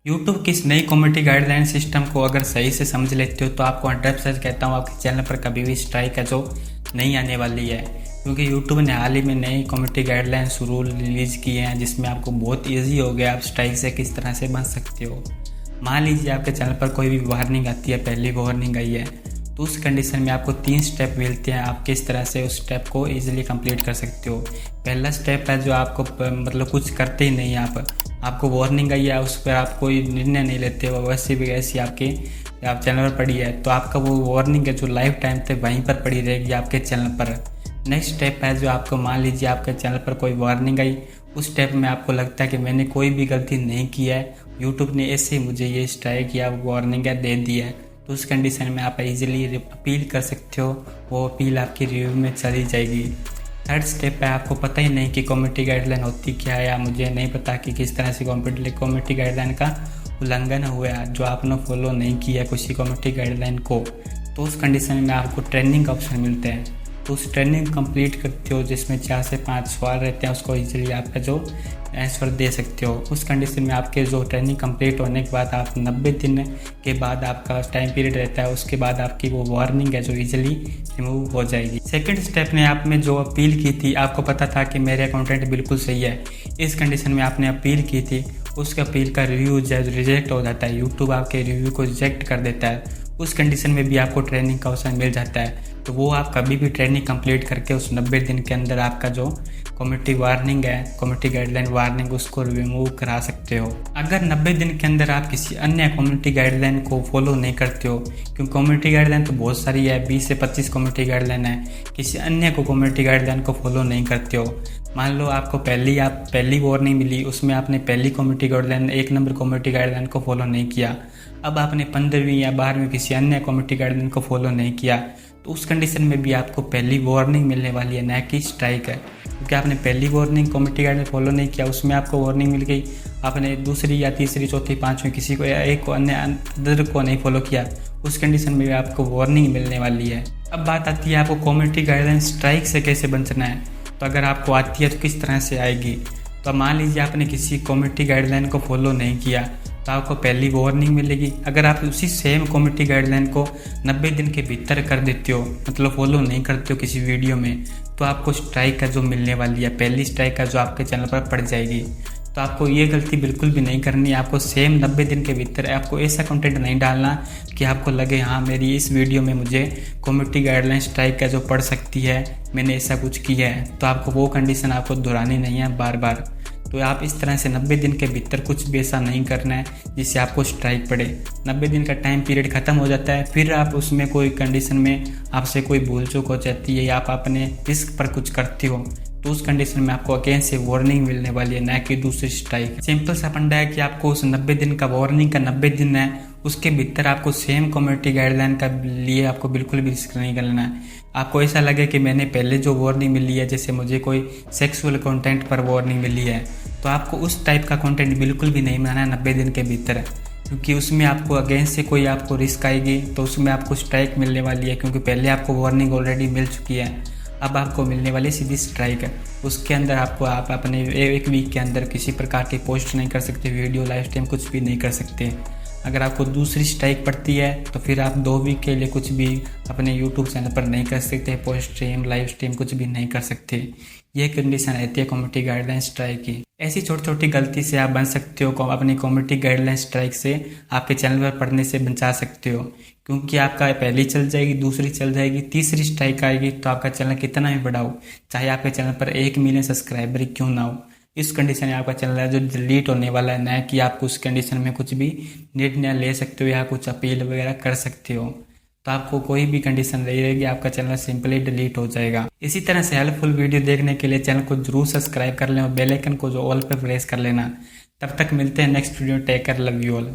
YouTube की इस नई कम्युनिटी गाइडलाइन सिस्टम को अगर सही से समझ लेते हो तो आपको 100% कहता हूँ आपके चैनल पर कभी भी स्ट्राइक है जो नहीं आने वाली है। क्योंकि यूट्यूब ने हाल ही में नई कम्युनिटी गाइडलाइंस रूल रिलीज़ किए हैं जिसमें आपको बहुत ईजी हो गया आप स्ट्राइक से किस तरह से बच सकते हो। मान लीजिए आपके चैनल पर कोई भी वार्निंग आती है, पहली वार्निंग आई है, तो उस कंडीशन में आपको 3 स्टेप मिलते हैं, आप किस तरह से उस स्टेप को ईजिली कंप्लीट कर सकते हो। पहला स्टेप है जो आपको मतलब कुछ करते ही नहीं आपको वार्निंग आई है, उस पर आप कोई निर्णय नहीं लेते हो, वैसे भी ऐसी आप चैनल पर पड़ी है तो आपका वो वार्निंग है जो लाइफ टाइम तक वहीं पर पड़ी रहेगी आपके चैनल पर। नेक्स्ट स्टेप है जो आपको मान लीजिए आपके चैनल पर कोई वार्निंग आई, उस स्टेप में आपको लगता है कि मैंने कोई भी गलती नहीं की है, यूट्यूब ने ऐसे ही मुझे ये स्ट्राइक या वार्निंग है दे दी है, तो उस कंडीशन में आप इजीली अपील कर सकते हो, वो अपील आपकी रिव्यू में चली जाएगी। थर्ड स्टेप है आपको पता ही नहीं कि कम्युनिटी गाइडलाइन होती क्या है, या मुझे नहीं पता कि किस तरह से कम्युनिटी गाइडलाइन का उल्लंघन हुआ है जो आपने फॉलो नहीं किया किसी कम्युनिटी गाइडलाइन को, तो उस कंडीशन में आपको ट्रेनिंग का ऑप्शन मिलते हैं। तो उस ट्रेनिंग कंप्लीट करते हो जिसमें 4 से 5 सवाल रहते हैं, उसको इजीली आपका जो आंसर दे सकते हो। उस कंडीशन में आपके जो ट्रेनिंग कंप्लीट होने के बाद आप 90 दिन के बाद आपका टाइम पीरियड रहता है, उसके बाद आपकी वो वार्निंग है जो इजीली रिमूव हो जाएगी। सेकंड स्टेप में आपने जो अपील की थी, आपको पता था कि मेरा कंटेंट बिल्कुल सही है, इस कंडीशन में आपने अपील की थी, उसका अपील का रिव्यू जो रिजेक्ट हो जाता है, यूट्यूब आपके रिव्यू को रिजेक्ट कर देता है, उस कंडीशन में भी आपको ट्रेनिंग का ऑप्शन मिल जाता है। तो वो आप कभी भी ट्रेनिंग कंप्लीट करके उस 90 दिन के अंदर आपका जो कम्युनिटी वार्निंग है, कम्युनिटी गाइडलाइन वार्निंग, उसको रिमूव करा सकते हो। अगर 90 दिन के अंदर आप किसी अन्य कम्युनिटी गाइडलाइन को फॉलो नहीं करते हो, क्योंकि कम्युनिटी गाइडलाइन तो बहुत सारी है, 20 से 25 कम्युनिटी गाइडलाइन है, किसी अन्य को कम्युनिटी गाइडलाइन को फॉलो नहीं करते हो, मान लो आपको पहली वार्निंग मिली, उसमें आपने पहली community guideline 1 number community guideline को फॉलो नहीं किया, अब आपने 15वीं या 12वीं किसी अन्य कम्युनिटी गाइडलाइन को फॉलो नहीं किया, तो उस कंडीशन में भी आपको पहली वार्निंग मिलने वाली है, न कि स्ट्राइक है। क्योंकि आपने पहली वार्निंग कम्युनिटी गाइडलाइन फॉलो नहीं किया, उसमें आपको वार्निंग मिल गई, आपने दूसरी या तीसरी चौथी पाँचवीं किसी को या एक को अन्य अदर को नहीं फॉलो किया, उस कंडीशन में भी आपको वार्निंग मिलने वाली है। अब बात आती है आपको कम्युनिटी गाइडलाइन स्ट्राइक से कैसे बचना है। तो अगर आपको आती है तो किस तरह से आएगी। तो मान लीजिए आपने किसी कम्युनिटी गाइडलाइन को फॉलो नहीं किया तो आपको पहली वार्निंग मिलेगी। अगर आप उसी सेम कम्युनिटी गाइडलाइन को 90 दिन के भीतर कर देते हो, मतलब फॉलो नहीं करते हो किसी वीडियो में, तो आपको स्ट्राइक का जो मिलने वाली है, पहली स्ट्राइक का जो आपके चैनल पर पड़ जाएगी। तो आपको ये गलती बिल्कुल भी नहीं करनी है। आपको सेम 90 दिन के भीतर आपको ऐसा कंटेंट नहीं डालना कि आपको लगे हाँ मेरी इस वीडियो में मुझे कम्युनिटी गाइडलाइन स्ट्राइक का जो पड़ सकती है, मैंने ऐसा कुछ किया है, तो आपको वो कंडीशन आपको दोहरानी नहीं है बार बार। तो आप इस तरह से 90 दिन के भीतर कुछ भी ऐसा नहीं करना है जिससे आपको स्ट्राइक पड़े। 90 दिन का टाइम पीरियड ख़त्म हो जाता है, फिर आप उसमें कोई कंडीशन में आपसे कोई भूल चूक हो जाती है या आप अपने रिस्क पर कुछ करते हो, तो उस कंडीशन में आपको अगेन से वार्निंग मिलने वाली है, न कि दूसरी स्ट्राइक। सिंपल सा फंडा है कि आपको उस 90 दिन का वार्निंग का 90 दिन है, उसके भीतर आपको सेम कम्युनिटी गाइडलाइन का लिए आपको बिल्कुल भी रिस्क नहीं करना है। आपको ऐसा लगे कि मैंने पहले जो वार्निंग मिली है, जैसे मुझे कोई सेक्सुअल कंटेंट पर वार्निंग मिली है, तो आपको उस टाइप का कंटेंट बिल्कुल भी नहीं बनाना है 90 दिन के भीतर, क्योंकि उसमें आपको अगेंस्ट से कोई आपको रिस्क आएगी तो उसमें आपको स्ट्राइक मिलने वाली है, क्योंकि पहले आपको वार्निंग ऑलरेडी मिल चुकी है, अब आपको मिलने वाली सीधी स्ट्राइक है। उसके अंदर आप अपने 1 वीक के अंदर किसी प्रकार की पोस्ट नहीं कर सकते, वीडियो लाइव स्ट्रीम कुछ भी नहीं कर सकते। अगर आपको दूसरी स्ट्राइक पड़ती है तो फिर आप 2 वीक के लिए कुछ भी अपने यूट्यूब चैनल पर नहीं कर सकते, पोस्ट स्ट्रीम लाइव स्ट्रीम कुछ भी नहीं कर सकते। ये कंडीशन रहती है कम्युनिटी गाइडलाइन स्ट्राइक की। ऐसी छोटी छोटी गलती से आप बन सकते हो, अपनी कम्युनिटी गाइडलाइन स्ट्राइक से आपके चैनल पर पढ़ने से बचा सकते हो, क्योंकि आपका पहली चल जाएगी, दूसरी चल जाएगी, तीसरी स्ट्राइक आएगी तो आपका चैनल कितना भी बड़ा हो, चाहे आपके चैनल पर 1 मिलियन सब्सक्राइबर क्यों ना हो, इस कंडीशन में आपका चैनल है जो डिलीट होने वाला है, न कि आप उस कंडीशन में कुछ भी निर्णय ले सकते हो या कुछ अपील वगैरह कर सकते हो। तो आपको कोई भी कंडीशन नहीं रहेगी, आपका चैनल सिंपली डिलीट हो जाएगा। इसी तरह से हेल्पफुल वीडियो देखने के लिए चैनल को जरूर सब्सक्राइब कर लें और बेल आइकन को जो ऑल पे प्रेस कर लेना। तब तक मिलते हैं next video. Take care, love you all.